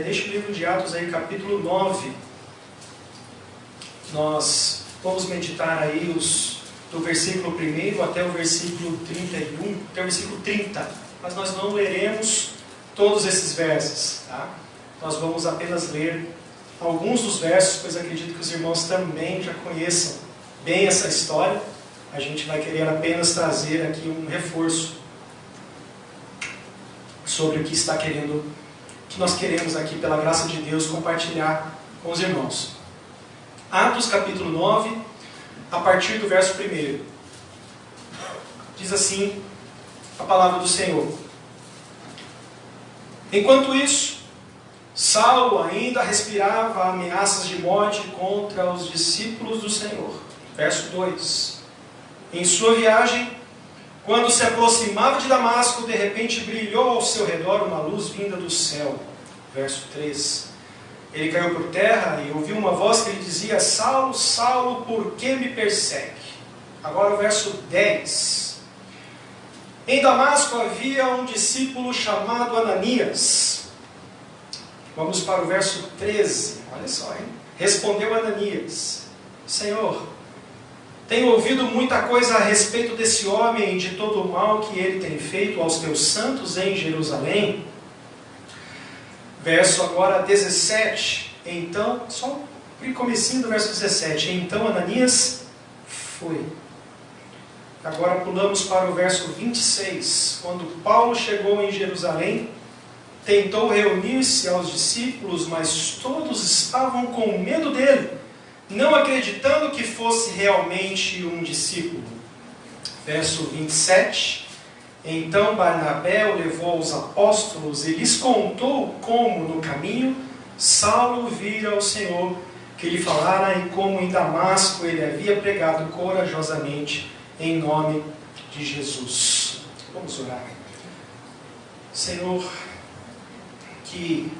Deixa o livro de Atos aí, capítulo 9. Nós vamos meditar aí do versículo 1 até o versículo 31, até o versículo 30. Mas nós não leremos todos esses versos, tá? Nós vamos apenas ler alguns dos versos, pois acredito que os irmãos também já conheçam bem essa história. A gente vai querer apenas trazer aqui um reforço sobre o que nós queremos aqui, pela graça de Deus, compartilhar com os irmãos. Atos capítulo 9, a partir do verso 1. Diz assim a palavra do Senhor. Enquanto isso, Saulo ainda respirava ameaças de morte contra os discípulos do Senhor. Verso 2. Em sua viagem, quando se aproximava de Damasco, de repente brilhou ao seu redor uma luz vinda do céu. Verso 3. Ele caiu por terra e ouviu uma voz que lhe dizia: Saulo, Saulo, por que me persegue? Agora o verso 10. Em Damasco havia um discípulo chamado Ananias. Vamos para o verso 13. Olha só, hein? Respondeu Ananias: Senhor, tenho ouvido muita coisa a respeito desse homem e de todo o mal que ele tem feito aos teus santos em Jerusalém. Verso agora 17. Então, só o comecinho do verso 17. Então Ananias foi. Agora pulamos para o verso 26. Quando Paulo chegou em Jerusalém, tentou reunir-se aos discípulos, mas todos estavam com medo dele, não acreditando que fosse realmente um discípulo. Verso 27. Então Barnabé o levou aos apóstolos e lhes contou como no caminho Saulo vira o Senhor, que lhe falara e como em Damasco ele havia pregado corajosamente em nome de Jesus. Vamos orar. Senhor, que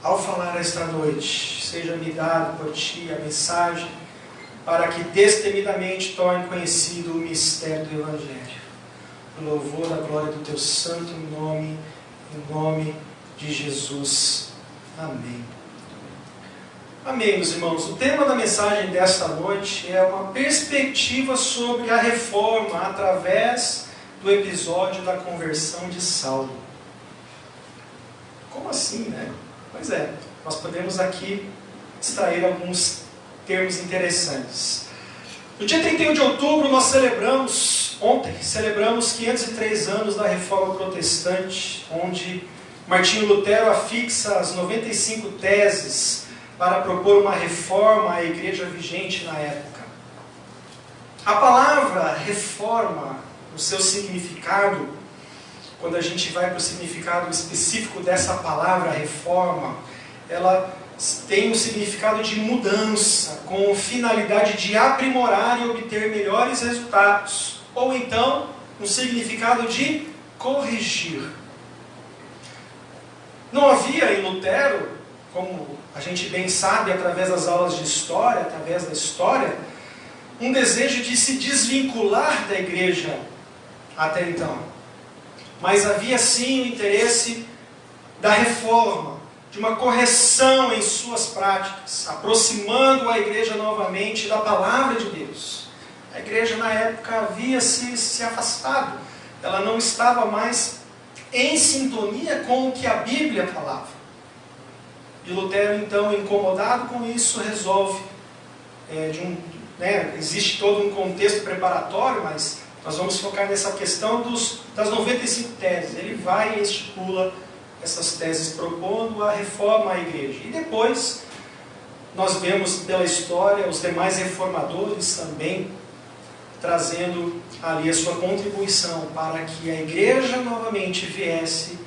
ao falar esta noite, seja-me dado por Ti a mensagem para que destemidamente torne conhecido o mistério do Evangelho. O louvor da glória do Teu santo nome, em nome de Jesus. Amém. Amém, meus irmãos. O tema da mensagem desta noite é uma perspectiva sobre a reforma através do episódio da conversão de Saulo. Como assim, né? Pois é, nós podemos aqui extrair alguns termos interessantes. No dia 31 de outubro, nós celebramos 503 anos da Reforma Protestante, onde Martinho Lutero afixa as 95 teses para propor uma reforma à igreja vigente na época. A palavra reforma, o seu significado, quando a gente vai para o significado específico dessa palavra reforma, ela tem um significado de mudança, com finalidade de aprimorar e obter melhores resultados. Ou então, um significado de corrigir. Não havia em Lutero, como a gente bem sabe através das aulas de história, através da história, um desejo de se desvincular da igreja até então. Mas havia sim o interesse da reforma, de uma correção em suas práticas, aproximando a igreja novamente da palavra de Deus. A igreja na época havia se afastado, ela não estava mais em sintonia com o que a Bíblia falava. E Lutero, então, incomodado com isso, resolve, existe todo um contexto preparatório, mas nós vamos focar nessa questão das 95 teses. Ele vai e estipula essas teses propondo a reforma à igreja. E depois, nós vemos pela história os demais reformadores também trazendo ali a sua contribuição para que a igreja novamente viesse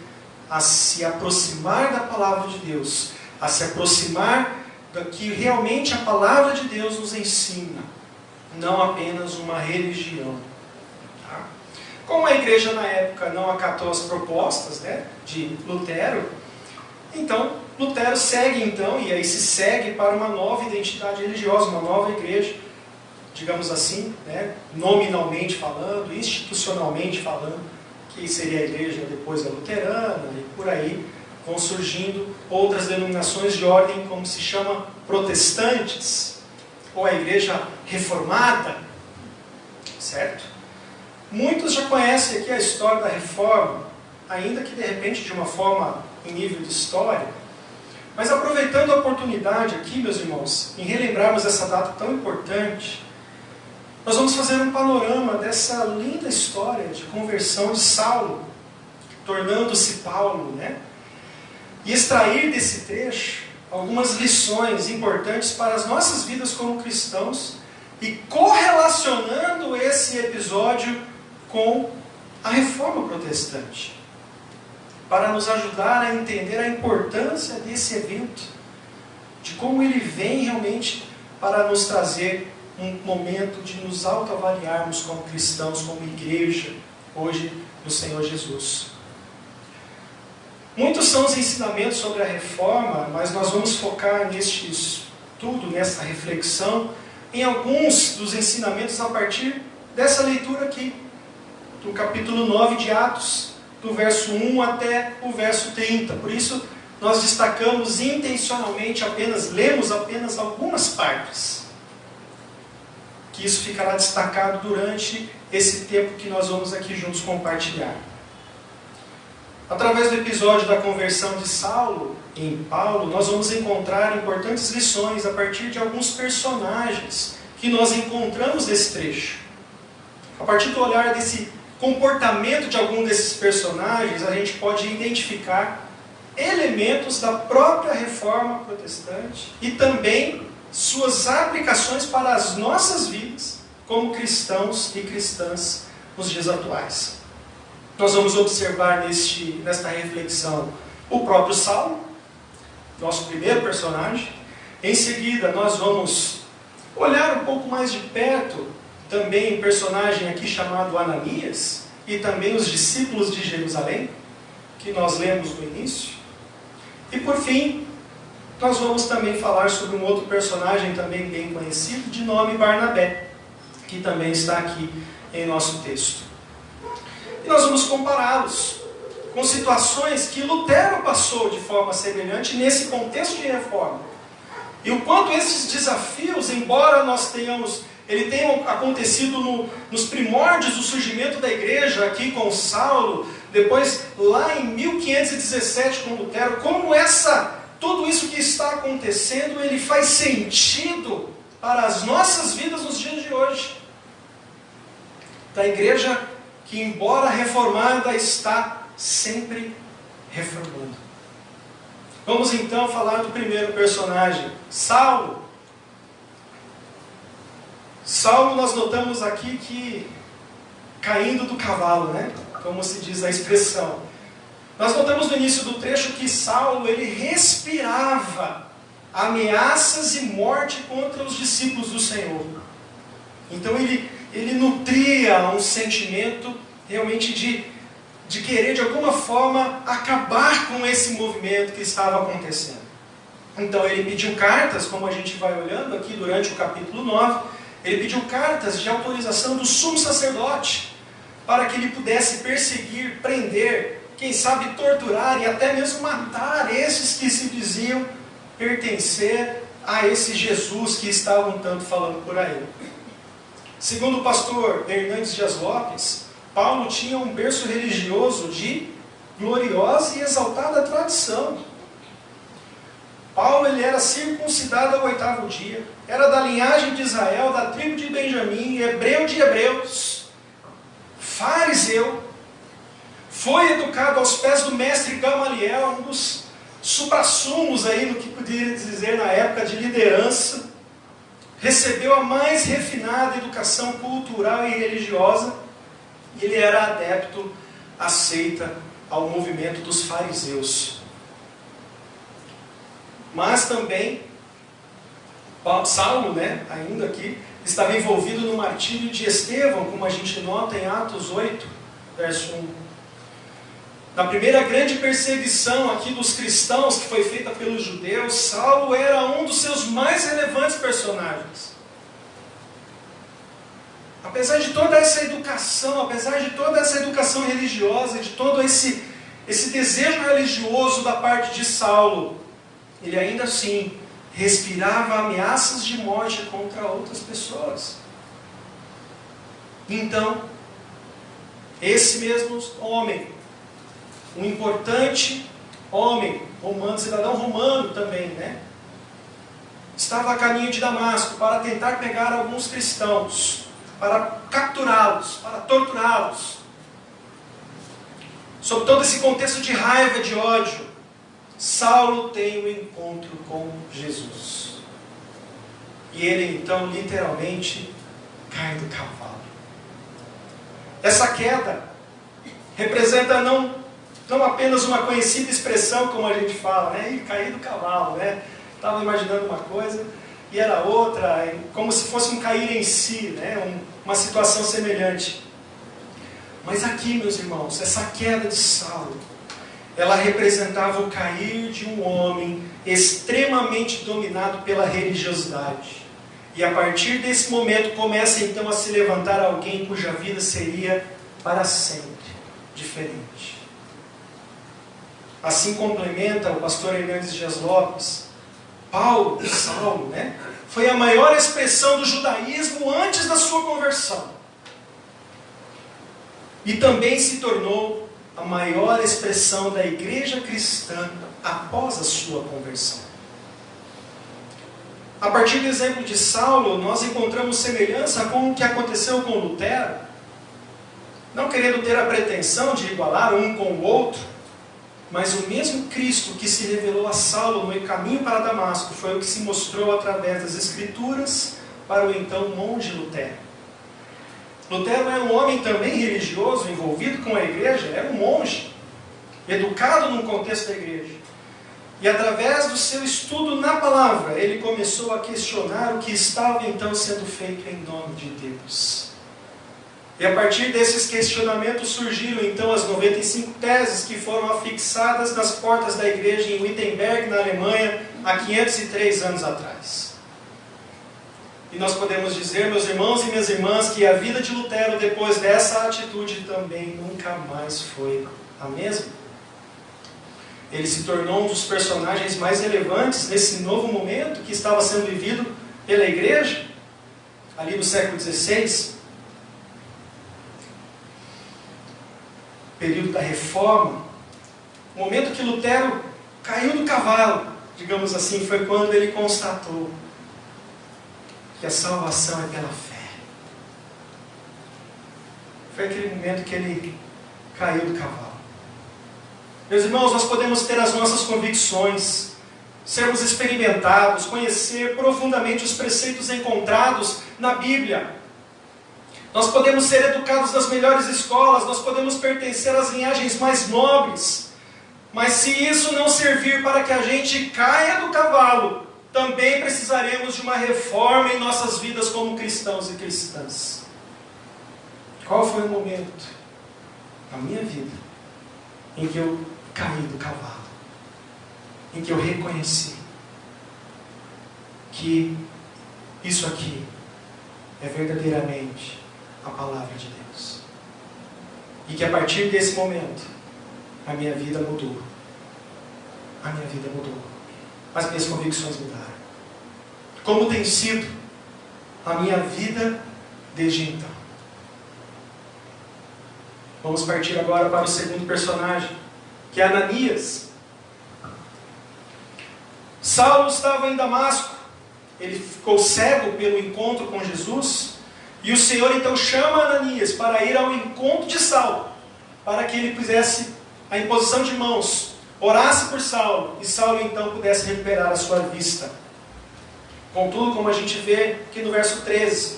a se aproximar da palavra de Deus, a se aproximar do que realmente a palavra de Deus nos ensina, não apenas uma religião. Como a igreja na época não acatou as propostas, de Lutero, então Lutero segue e aí se segue para uma nova identidade religiosa, uma nova igreja, digamos assim, nominalmente falando, institucionalmente falando, que seria a igreja depois a luterana, e por aí vão surgindo outras denominações de ordem, como se chama, protestantes, ou a igreja reformada, certo? Muitos já conhecem aqui a história da reforma, ainda que de repente de uma forma em nível de história, mas aproveitando a oportunidade aqui, meus irmãos, em relembrarmos essa data tão importante, nós vamos fazer um panorama dessa linda história de conversão de Saulo, tornando-se Paulo, né? E extrair desse trecho algumas lições importantes para as nossas vidas como cristãos e correlacionando esse episódio com a reforma protestante, para nos ajudar a entender a importância desse evento, de como ele vem realmente para nos trazer um momento de nos autoavaliarmos como cristãos, como igreja, hoje no Senhor Jesus. Muitos são os ensinamentos sobre a reforma, mas nós vamos focar neste estudo, nessa reflexão, em alguns dos ensinamentos a partir dessa leitura aqui, do capítulo 9 de Atos, do verso 1 até o verso 30. Por isso, nós destacamos intencionalmente, lemos apenas algumas partes, que isso ficará destacado durante esse tempo que nós vamos aqui juntos compartilhar. Através do episódio da conversão de Saulo em Paulo, nós vamos encontrar importantes lições a partir de alguns personagens que nós encontramos nesse trecho. A partir do olhar desse comportamento de algum desses personagens, a gente pode identificar elementos da própria reforma protestante e também suas aplicações para as nossas vidas como cristãos e cristãs nos dias atuais. Nós vamos observar nesta reflexão o próprio Saulo, nosso primeiro personagem. Em seguida, nós vamos olhar um pouco mais de perto também um personagem aqui chamado Ananias e também os discípulos de Jerusalém, que nós lemos no início. E por fim, nós vamos também falar sobre um outro personagem também bem conhecido, de nome Barnabé, que também está aqui em nosso texto. E nós vamos compará-los com situações que Lutero passou de forma semelhante nesse contexto de reforma. E o quanto esses desafios, embora ele tenha acontecido nos primórdios do surgimento da igreja, aqui com Saulo, depois lá em 1517 com Lutero, como tudo isso que está acontecendo, ele faz sentido para as nossas vidas nos dias de hoje. Da igreja que, embora reformada, está sempre reformando. Vamos então falar do primeiro personagem, Saulo. Saulo, nós notamos aqui que caindo do cavalo, né? Como se diz a expressão. Nós notamos no início do trecho que Saulo, ele respirava ameaças e morte contra os discípulos do Senhor. Então ele nutria um sentimento realmente de querer de alguma forma acabar com esse movimento que estava acontecendo. Então ele pediu cartas, como a gente vai olhando aqui durante o capítulo 9, ele pediu cartas de autorização do sumo sacerdote para que ele pudesse perseguir, prender, quem sabe torturar e até mesmo matar esses que se diziam pertencer a esse Jesus que estavam tanto falando por aí. Segundo o pastor Hernandes Dias Lopes, Paulo tinha um berço religioso de gloriosa e exaltada tradição. Paulo ele era circuncidado ao 8º dia, era da linhagem de Israel, da tribo de Benjamim, hebreu de hebreus, fariseu, foi educado aos pés do mestre Gamaliel, um dos suprassumos aí no que poderia dizer na época de liderança, recebeu a mais refinada educação cultural e religiosa, e ele era adepto à seita, ao movimento dos fariseus. Mas também, Saulo, ainda aqui, estava envolvido no martírio de Estevão, como a gente nota em Atos 8, verso 1. Na primeira grande perseguição aqui dos cristãos, que foi feita pelos judeus, Saulo era um dos seus mais relevantes personagens. Apesar de toda essa educação, religiosa, de todo esse desejo religioso da parte de Saulo, ele ainda assim respirava ameaças de morte contra outras pessoas. Então, esse mesmo homem, um importante homem romano, cidadão romano também, né? Estava a caminho de Damasco para tentar pegar alguns cristãos, para capturá-los, para torturá-los. Sob todo esse contexto de raiva, de ódio, Saulo tem um encontro com Jesus. E ele então literalmente cai do cavalo. Essa queda representa não apenas uma conhecida expressão, como a gente fala, né? Cair do cavalo, né? Estava imaginando uma coisa e era outra, como se fosse um cair em si, né? Uma situação semelhante. Mas aqui, meus irmãos, essa queda de Saulo, ela representava o cair de um homem extremamente dominado pela religiosidade. E a partir desse momento começa então a se levantar alguém cuja vida seria para sempre diferente. Assim complementa o pastor Hernandes Dias Lopes, Saulo, né, foi a maior expressão do judaísmo antes da sua conversão. E também se tornou a maior expressão da igreja cristã após a sua conversão. A partir do exemplo de Saulo, nós encontramos semelhança com o que aconteceu com Lutero. Não querendo ter a pretensão de igualar um com o outro, mas o mesmo Cristo que se revelou a Saulo no caminho para Damasco foi o que se mostrou através das Escrituras para o então monge Lutero. Lutero era um homem também religioso, envolvido com a igreja, era um monge, educado num contexto da igreja. E através do seu estudo na palavra, ele começou a questionar o que estava então sendo feito em nome de Deus. E a partir desses questionamentos surgiram então as 95 teses que foram afixadas nas portas da igreja em Wittenberg, na Alemanha, há 503 anos atrás. E nós podemos dizer, meus irmãos e minhas irmãs, que a vida de Lutero depois dessa atitude também nunca mais foi a mesma. Ele se tornou um dos personagens mais relevantes nesse novo momento que estava sendo vivido pela igreja, ali no século XVI, período da Reforma. O momento que Lutero caiu do cavalo, digamos assim, foi quando ele constatou que a salvação é pela fé. Foi aquele momento que ele caiu do cavalo. Meus irmãos, nós podemos ter as nossas convicções, sermos experimentados, conhecer profundamente os preceitos encontrados na Bíblia. Nós podemos ser educados nas melhores escolas, nós podemos pertencer às linhagens mais nobres, mas se isso não servir para que a gente caia do cavalo, também precisaremos de uma reforma em nossas vidas como cristãos e cristãs. Qual foi o momento na minha vida em que eu caí do cavalo? Em que eu reconheci que isso aqui é verdadeiramente a palavra de Deus. E que a partir desse momento, a minha vida mudou. A minha vida mudou. As minhas convicções mudaram. Como tem sido a minha vida desde então? Vamos partir agora para o segundo personagem, que é Ananias. Saulo estava em Damasco. Ele ficou cego pelo encontro com Jesus. E o Senhor então chama Ananias para ir ao encontro de Saulo, para que ele fizesse a imposição de mãos, orasse por Saulo, e Saulo então pudesse recuperar a sua vista. Contudo, como a gente vê aqui no verso 13,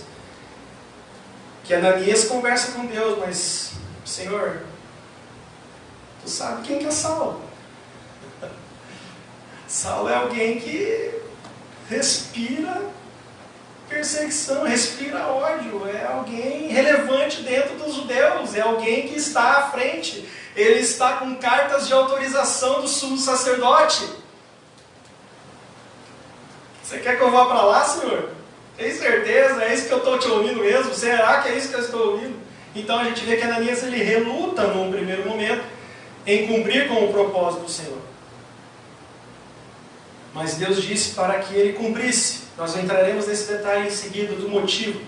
que Ananias conversa com Deus, mas, Senhor, tu sabe quem que é Saulo? Saulo é alguém que respira perseguição, respira ódio, é alguém relevante dentro dos judeus, é alguém que está à frente, ele está com cartas de autorização do sumo sacerdote. Você quer que eu vá para lá, Senhor? Tem certeza? É isso que eu estou te ouvindo mesmo? Será que é isso que eu estou ouvindo? Então a gente vê que Ananias ele reluta num primeiro momento em cumprir com o propósito do Senhor. Mas Deus disse para que ele cumprisse. Nós entraremos nesse detalhe em seguida do motivo.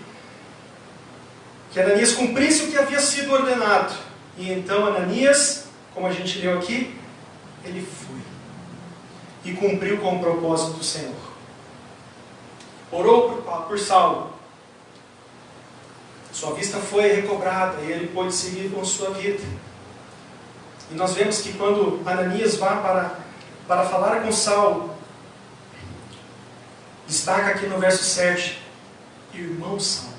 Que Ananias cumprisse o que havia sido ordenado. E então Ananias, como a gente leu aqui, ele foi. E cumpriu com o propósito do Senhor. Orou por Saulo. Sua vista foi recobrada e ele pôde seguir com sua vida. E nós vemos que quando Ananias vai para falar com Saulo, destaca aqui no verso 7, irmão Saulo.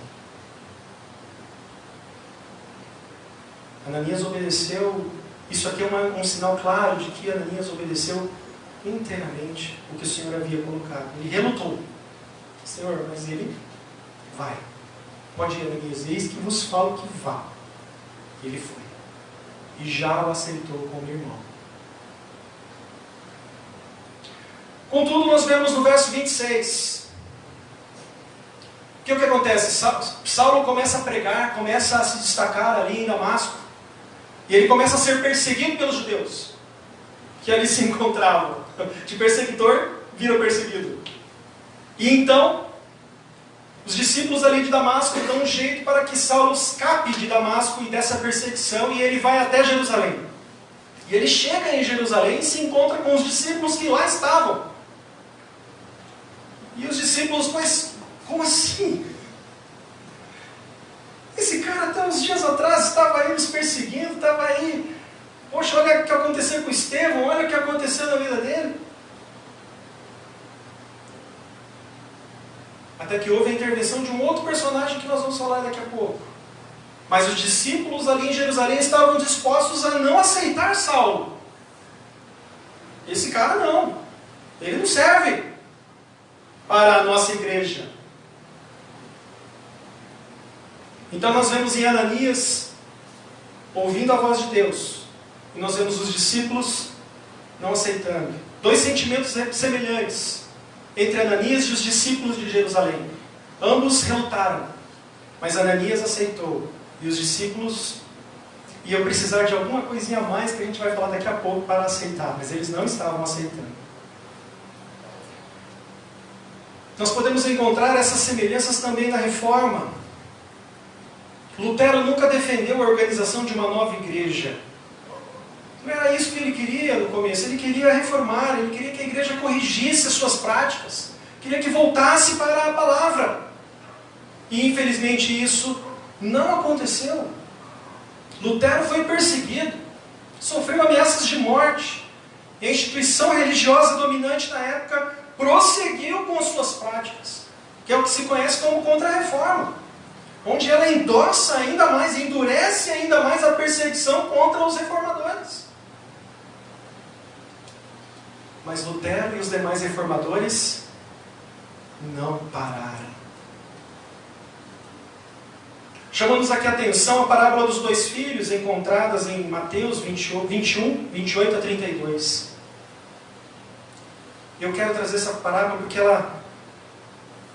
Ananias obedeceu, isso aqui é um sinal claro de que Ananias obedeceu inteiramente o que o Senhor havia colocado. Ele relutou. Senhor, mas ele vai. Pode ir, Ananias, eis que vos falo que vá. Ele foi. E já o aceitou como irmão. Contudo, nós vemos no verso 26. O que acontece? Saulo começa a pregar, começa a se destacar ali em Damasco. E ele começa a ser perseguido pelos judeus que ali se encontravam. De perseguidor, vira perseguido. E então, os discípulos ali de Damasco dão um jeito para que Saulo escape de Damasco e dessa perseguição, e ele vai até Jerusalém. E ele chega em Jerusalém e se encontra com os discípulos que lá estavam. E os discípulos, mas como assim? Esse cara até uns dias atrás estava aí nos perseguindo, estava aí. Poxa, olha o que aconteceu com Estevão, olha o que aconteceu na vida dele. Até que houve a intervenção de um outro personagem que nós vamos falar daqui a pouco. Mas os discípulos ali em Jerusalém estavam dispostos a não aceitar Saulo. Esse cara não. Ele não serve para a nossa igreja. Então nós vemos em Ananias ouvindo a voz de Deus. E nós vemos os discípulos não aceitando. Dois sentimentos semelhantes entre Ananias e os discípulos de Jerusalém. Ambos relutaram, mas Ananias aceitou. E os discípulos iam precisar de alguma coisinha a mais que a gente vai falar daqui a pouco para aceitar, mas eles não estavam aceitando. Nós podemos encontrar essas semelhanças também na Reforma. Lutero nunca defendeu a organização de uma nova igreja. Não era isso que ele queria no começo. Ele queria reformar, ele queria que a igreja corrigisse as suas práticas. Queria que voltasse para a palavra. E infelizmente isso não aconteceu. Lutero foi perseguido, sofreu ameaças de morte. E a instituição religiosa dominante na época prosseguiu com as suas práticas, que é o que se conhece como Contra-Reforma, onde ela endossa ainda mais, endurece ainda mais a perseguição contra os reformadores. Mas Lutero e os demais reformadores não pararam. Chamamos aqui a atenção a parábola dos dois filhos, encontradas em Mateus 21, 28 a 32. Eu quero trazer essa parábola porque ela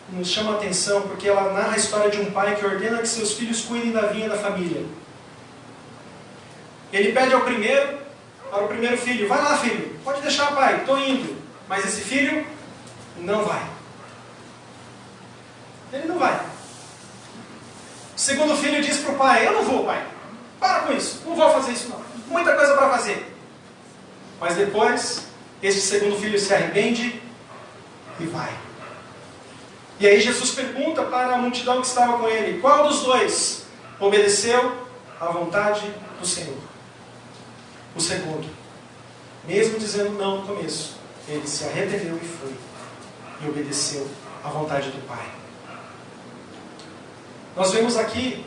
nos chama a atenção, porque ela narra a história de um pai que ordena que seus filhos cuidem da vinha da família. Ele pede para o primeiro filho: vai lá, filho, pode deixar, pai, estou indo. Mas esse filho não vai. Ele não vai. O segundo filho diz para o pai: eu não vou, pai, para com isso, não vou fazer isso não, muita coisa para fazer. Mas depois, esse segundo filho se arrepende e vai. E aí Jesus pergunta para a multidão que estava com ele: qual dos dois obedeceu à vontade do Senhor? O segundo, mesmo dizendo não no começo, ele se arrependeu e foi, e obedeceu à vontade do Pai. Nós vemos aqui,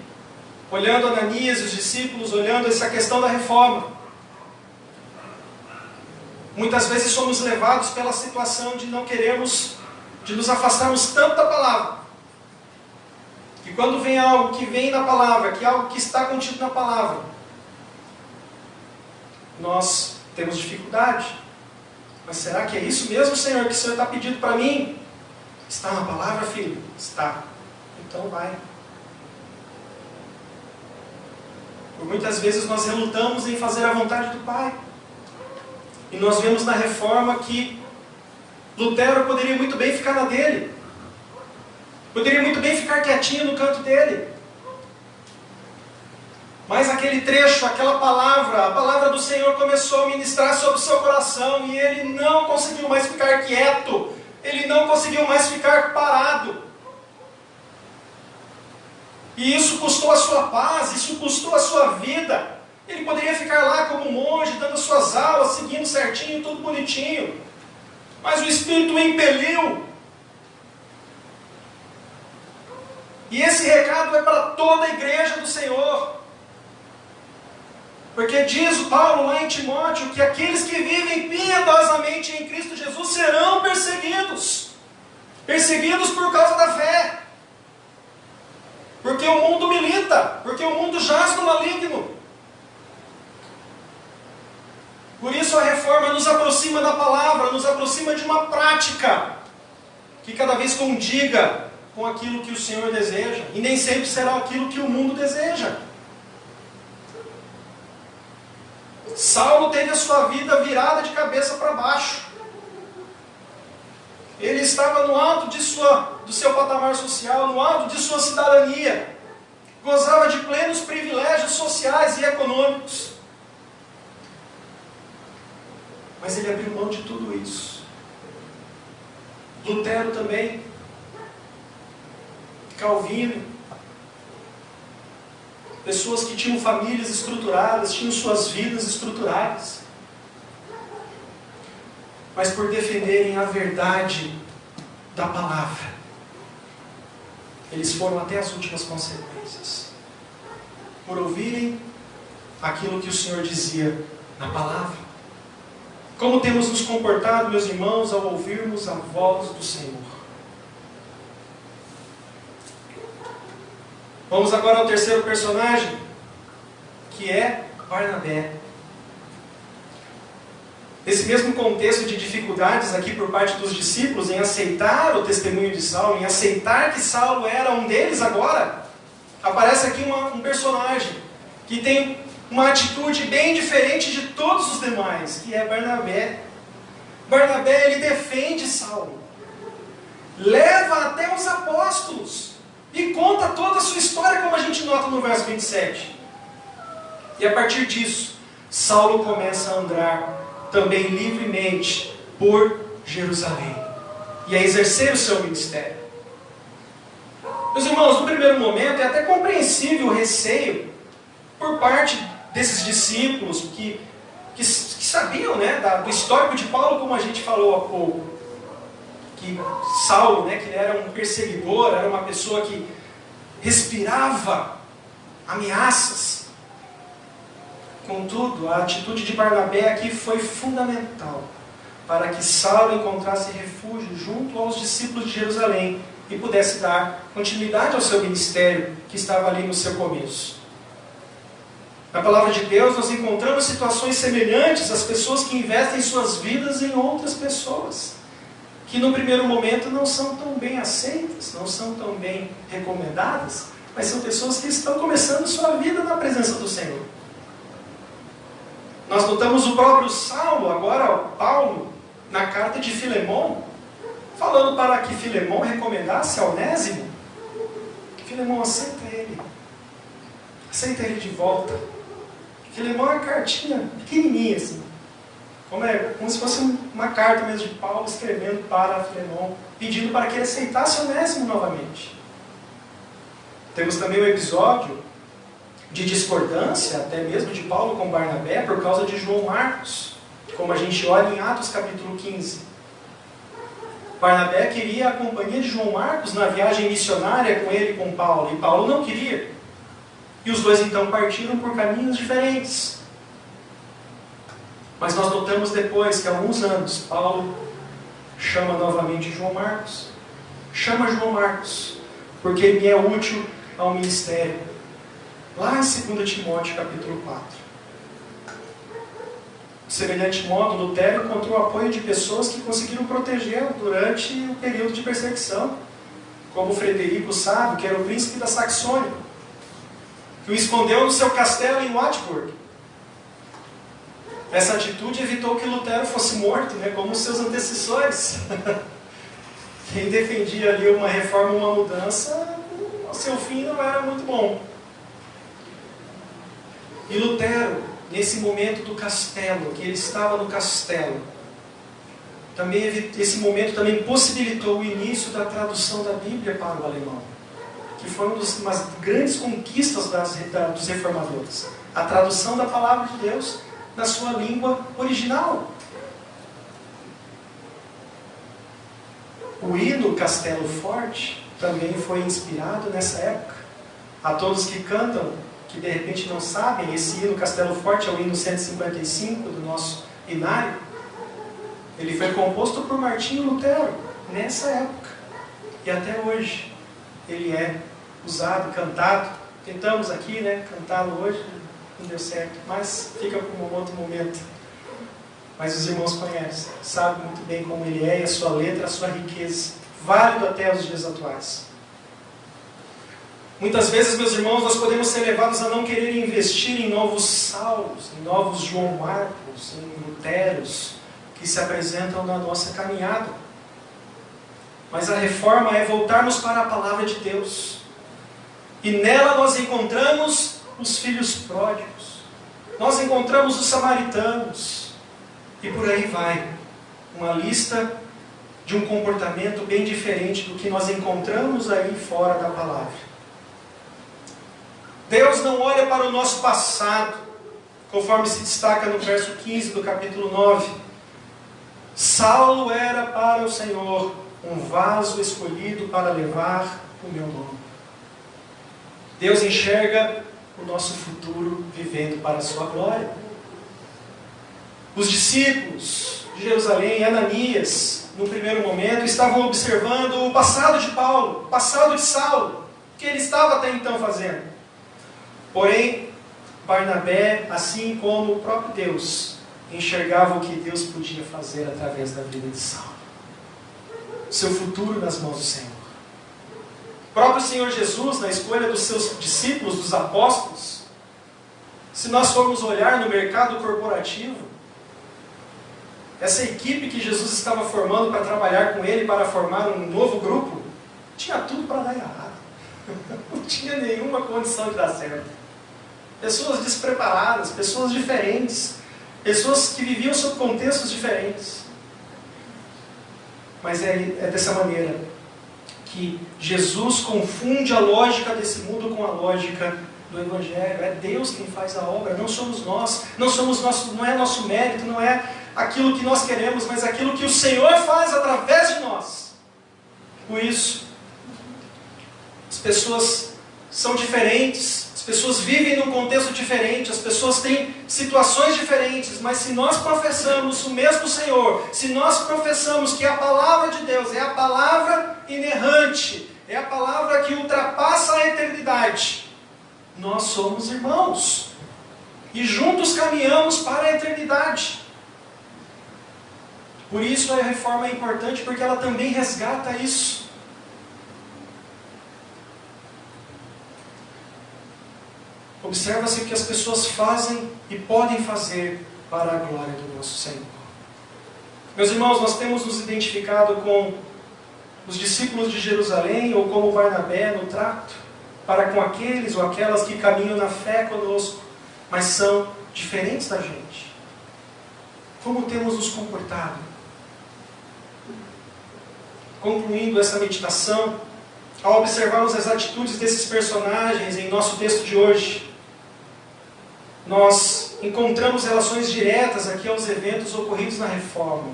olhando Ananias e os discípulos, olhando essa questão da reforma. Muitas vezes somos levados pela situação de não queremos, de nos afastarmos tanto da palavra. E quando vem algo que vem da palavra, que é algo que está contido na palavra, nós temos dificuldade. Mas será que é isso mesmo, Senhor, que o Senhor está pedindo para mim? Está na palavra, filho? Está. Então vai. Por muitas vezes nós relutamos em fazer a vontade do Pai. E nós vemos na reforma que Lutero poderia muito bem ficar na dele. Poderia muito bem ficar quietinho no canto dele. Mas aquele trecho, aquela palavra, a palavra do Senhor começou a ministrar sobre o seu coração e ele não conseguiu mais ficar quieto. Ele não conseguiu mais ficar parado. E isso custou a sua paz, isso custou a sua vida. Ele poderia ficar lá como monge, dando suas aulas, seguindo certinho, tudo bonitinho. Mas o Espírito o impeliu. E esse recado é para toda a igreja do Senhor. Porque diz o Paulo lá em Timóteo que aqueles que vivem piedosamente em Cristo Jesus serão perseguidos. Perseguidos por causa da fé. Porque o mundo milita, porque o mundo jaz no maligno. Por isso a reforma nos aproxima da palavra, nos aproxima de uma prática que cada vez condiga com aquilo que o Senhor deseja. E nem sempre será aquilo que o mundo deseja. Saulo teve a sua vida virada de cabeça para baixo. Ele estava no alto do seu patamar social, no alto de sua cidadania. Gozava de plenos privilégios sociais e econômicos. Mas ele abriu mão de tudo isso. Lutero também. Calvino. Pessoas que tinham famílias estruturadas, tinham suas vidas estruturadas. Mas por defenderem a verdade da palavra, eles foram até as últimas consequências. Por ouvirem aquilo que o Senhor dizia na palavra. Como temos nos comportado, meus irmãos, ao ouvirmos a voz do Senhor? Vamos agora ao terceiro personagem, que é Barnabé. Nesse mesmo contexto de dificuldades aqui por parte dos discípulos em aceitar o testemunho de Saulo, em aceitar que Saulo era um deles agora, aparece aqui um personagem que tem uma atitude bem diferente de todos os demais, que é Barnabé. Barnabé, ele defende Saulo, leva até os apóstolos e conta toda a sua história, como a gente nota no verso 27. E a partir disso, Saulo começa a andar também livremente por Jerusalém e a exercer o seu ministério. Meus irmãos, no primeiro momento é até compreensível o receio por parte desses discípulos que sabiam, né, do histórico de Paulo, como a gente falou há pouco, que Saulo, né, que ele era um perseguidor, era uma pessoa que respirava ameaças. Contudo, a atitude de Barnabé aqui foi fundamental para que Saulo encontrasse refúgio junto aos discípulos de Jerusalém e pudesse dar continuidade ao seu ministério que estava ali no seu começo. Na palavra de Deus nós encontramos situações semelhantes às pessoas que investem suas vidas em outras pessoas, que no primeiro momento não são tão bem aceitas, não são tão bem recomendadas, mas são pessoas que estão começando sua vida na presença do Senhor. Nós notamos o próprio Saulo, agora Paulo, na carta de Filemão, falando para que Filemão recomendasse a Onésimo. Filemão, aceita ele de volta. Filemão é uma cartinha pequenininha assim, como se fosse uma carta mesmo de Paulo escrevendo para Filemão, pedindo para que ele aceitasse Onésimo novamente. Temos também o episódio de discordância, até mesmo de Paulo com Barnabé, por causa de João Marcos, como a gente olha em Atos capítulo 15. Barnabé queria a companhia de João Marcos na viagem missionária com ele e com Paulo, e Paulo não queria. E os dois então partiram por caminhos diferentes. Mas nós notamos depois que há alguns anos, Paulo chama novamente João Marcos. Chama João Marcos, porque ele é útil ao ministério. Lá em 2 Timóteo capítulo 4. De semelhante modo, Lutero encontrou o apoio de pessoas que conseguiram protegê-lo durante o período de perseguição, como Frederico Sábio, que era o príncipe da Saxônia, que o escondeu no seu castelo em Wartburg. Essa atitude evitou que Lutero fosse morto, né, como os seus antecessores. Quem defendia ali uma reforma, uma mudança, o seu fim não era muito bom. E Lutero, nesse momento do castelo, que ele estava no castelo, esse momento também possibilitou o início da tradução da Bíblia para o alemão, que foi uma das grandes conquistas dos reformadores. A tradução da palavra de Deus na sua língua original. O hino Castelo Forte também foi inspirado nessa época. A todos que cantam, que de repente não sabem, esse hino Castelo Forte é o hino 155 do nosso hinário. Ele foi composto por Martinho Lutero, nessa época. E até hoje ele é usado, cantado. Tentamos aqui, cantá-lo hoje, não deu certo, mas fica para um outro momento. Mas os irmãos conhecem, sabem muito bem como ele é, e a sua letra, a sua riqueza, válido até os dias atuais. Muitas vezes, meus irmãos, nós podemos ser levados a não querer investir em novos Saulos, em novos João Marcos, em Luteros, que se apresentam na nossa caminhada. Mas a reforma é voltarmos para a palavra de Deus. E nela nós encontramos os filhos pródigos. Nós encontramos os samaritanos. E por aí vai. Uma lista de um comportamento bem diferente do que nós encontramos aí fora da palavra. Deus não olha para o nosso passado, conforme se destaca no verso 15 do capítulo 9. Saulo era para o Senhor um vaso escolhido para levar o meu nome. Deus enxerga o nosso futuro vivendo para a sua glória. Os discípulos de Jerusalém, Ananias, no primeiro momento, estavam observando o passado de Paulo, o passado de Saulo, o que ele estava até então fazendo. Porém, Barnabé, assim como o próprio Deus, enxergava o que Deus podia fazer através da vida de Saulo. Seu futuro nas mãos do Senhor. O próprio Senhor Jesus, na escolha dos seus discípulos, dos apóstolos, se nós formos olhar no mercado corporativo, essa equipe que Jesus estava formando para trabalhar com ele, para formar um novo grupo, tinha tudo para dar errado. Não tinha nenhuma condição de dar certo. Pessoas despreparadas, pessoas diferentes, pessoas que viviam sob contextos diferentes. Mas é dessa maneira que Jesus confunde a lógica desse mundo com a lógica do Evangelho. É Deus quem faz a obra, não somos nós. Não é nosso mérito, não é aquilo que nós queremos, mas aquilo que o Senhor faz através de nós. Por isso, as pessoas são diferentes, as pessoas vivem num contexto diferente, as pessoas têm situações diferentes, mas se nós professamos o mesmo Senhor, se nós professamos que a palavra de Deus é a palavra inerrante, é a palavra que ultrapassa a eternidade, nós somos irmãos e juntos caminhamos para a eternidade. Por isso a reforma é importante, porque ela também resgata isso. Observa-se o que as pessoas fazem e podem fazer para a glória do nosso Senhor. Meus irmãos, nós temos nos identificado com os discípulos de Jerusalém, ou como Barnabé no trato, para com aqueles ou aquelas que caminham na fé conosco, mas são diferentes da gente. Como temos nos comportado? Concluindo essa meditação, ao observarmos as atitudes desses personagens em nosso texto de hoje, nós encontramos relações diretas aqui aos eventos ocorridos na Reforma.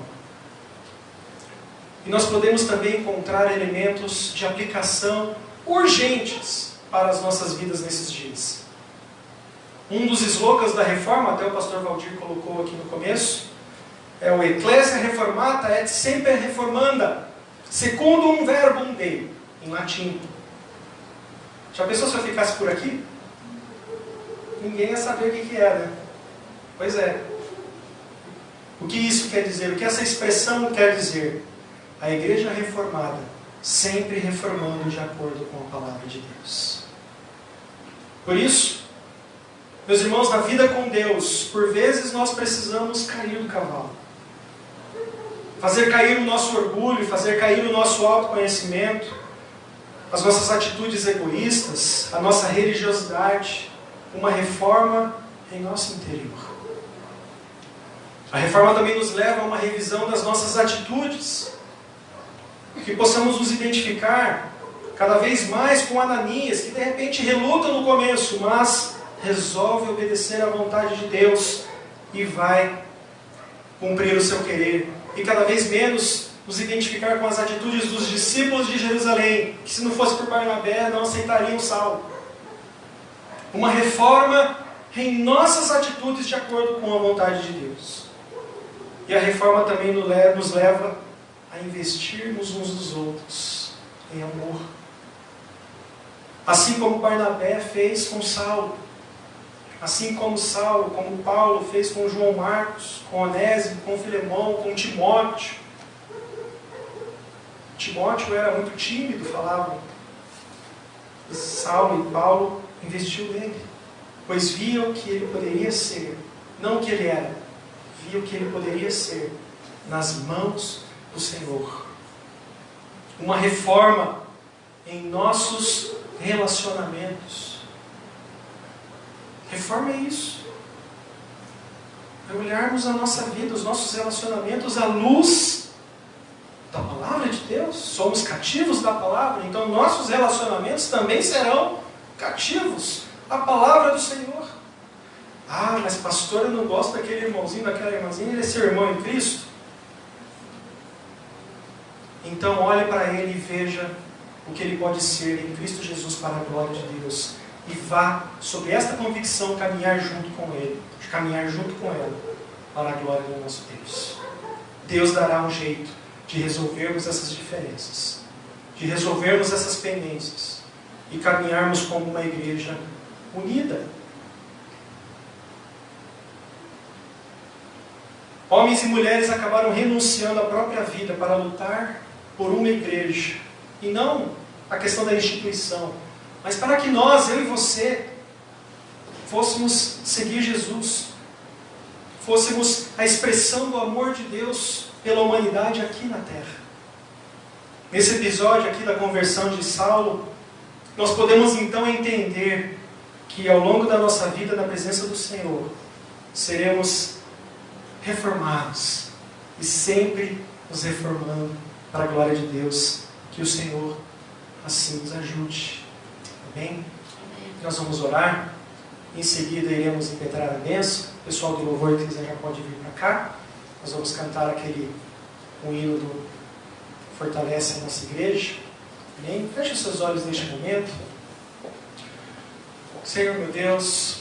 E nós podemos também encontrar elementos de aplicação urgentes para as nossas vidas nesses dias. Um dos slogans da Reforma, até o pastor Valdir colocou aqui no começo, é o Ecclesia Reformata et semper reformanda, secundum verbum Dei, em latim. Já pensou se eu ficasse por aqui? Ninguém ia saber o que é, né? Pois é. O que isso quer dizer? O que essa expressão quer dizer? A igreja reformada, sempre reformando de acordo com a palavra de Deus. Por isso, Meus irmãos, na vida com Deus, por vezes nós precisamos cair do cavalo. Fazer cair o nosso orgulho, fazer cair o nosso autoconhecimento, as nossas atitudes egoístas, a nossa religiosidade, uma reforma em nosso interior. A reforma também nos leva a uma revisão das nossas atitudes, que possamos nos identificar cada vez mais com Ananias, que de repente reluta no começo, mas resolve obedecer à vontade de Deus e vai cumprir o seu querer. E cada vez menos nos identificar com as atitudes dos discípulos de Jerusalém, que se não fosse por Barnabé não aceitariam Saulo. Uma reforma em nossas atitudes de acordo com a vontade de Deus. E a reforma também nos leva a investirmos uns nos outros em amor. Assim como Barnabé fez com Saulo. Assim como Saulo, como Paulo fez com João Marcos, com Onésimo, com Filemão, com Timóteo. Timóteo era muito tímido, falavam. E Saulo e Paulo investiu nele, pois viam o que ele poderia ser, não o que ele era, viam o que ele poderia ser nas mãos do Senhor. Uma reforma em nossos relacionamentos. Reforma é isso. É olharmos a nossa vida, os nossos relacionamentos à luz da palavra de Deus. Somos cativos da palavra, então nossos relacionamentos também serão cativos à palavra do Senhor. Ah, mas pastor, eu não gosto daquele irmãozinho, daquela irmãzinha, ele é seu irmão em Cristo. Então olhe para ele e veja o que ele pode ser em Cristo Jesus para a glória de Deus. E vá, sob esta convicção, caminhar junto com ele, caminhar junto com ela, para a glória do nosso Deus. Deus dará um jeito de resolvermos essas diferenças, de resolvermos essas pendências, e caminharmos como uma igreja unida. Homens e mulheres acabaram renunciando à própria vida para lutar por uma igreja, e não a questão da instituição, mas para que nós, eu e você, fôssemos seguir Jesus, fôssemos a expressão do amor de Deus pela humanidade aqui na terra. Nesse episódio aqui da conversão de Saulo, nós podemos então entender que ao longo da nossa vida na presença do Senhor, seremos reformados e sempre nos reformando para a glória de Deus. Que o Senhor assim nos ajude. Amém? Nós vamos orar. Em seguida iremos impetrar a bênção. O pessoal do louvor que quiser já pode vir para cá. Nós vamos cantar um hino do Fortalece a Nossa Igreja. Amém? Feche os seus olhos neste momento. Senhor meu Deus,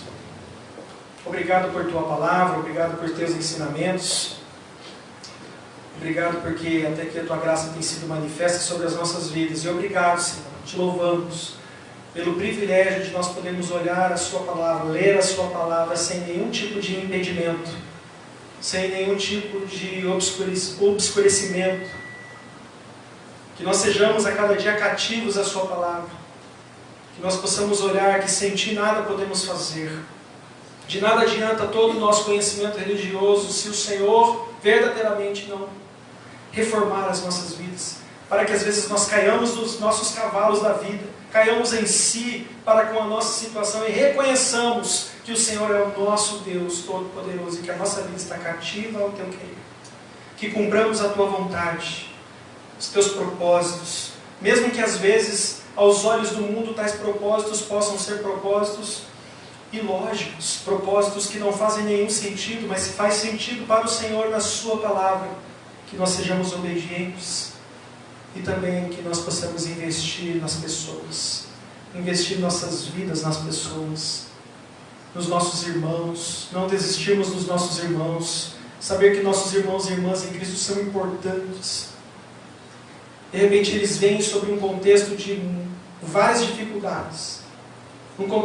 obrigado por Tua Palavra, obrigado por Teus ensinamentos. Obrigado porque até aqui a Tua graça tem sido manifesta sobre as nossas vidas. E obrigado, Senhor, te louvamos pelo privilégio de nós podermos olhar a Sua Palavra, ler a Sua Palavra sem nenhum tipo de impedimento, sem nenhum tipo de obscurecimento. Que nós sejamos a cada dia cativos à Sua Palavra. Que nós possamos olhar que sem Ti nada podemos fazer. De nada adianta todo o nosso conhecimento religioso se o Senhor verdadeiramente não reformar as nossas vidas. Para que às vezes nós caiamos dos nossos cavalos da vida, caiamos em si para com a nossa situação e reconheçamos que o Senhor é o nosso Deus Todo-Poderoso e que a nossa vida está cativa ao Teu querer. Que cumpramos a Tua vontade, os Teus propósitos, mesmo que às vezes aos olhos do mundo tais propósitos possam ser propósitos ilógicos, propósitos que não fazem nenhum sentido, mas que faz sentido para o Senhor na Sua Palavra. Que nós sejamos obedientes e também que nós possamos investir nas pessoas, investir nossas vidas nas pessoas, nos nossos irmãos, não desistirmos dos nossos irmãos, saber que nossos irmãos e irmãs em Cristo são importantes. De repente eles vêm sobre um contexto de várias dificuldades, um contexto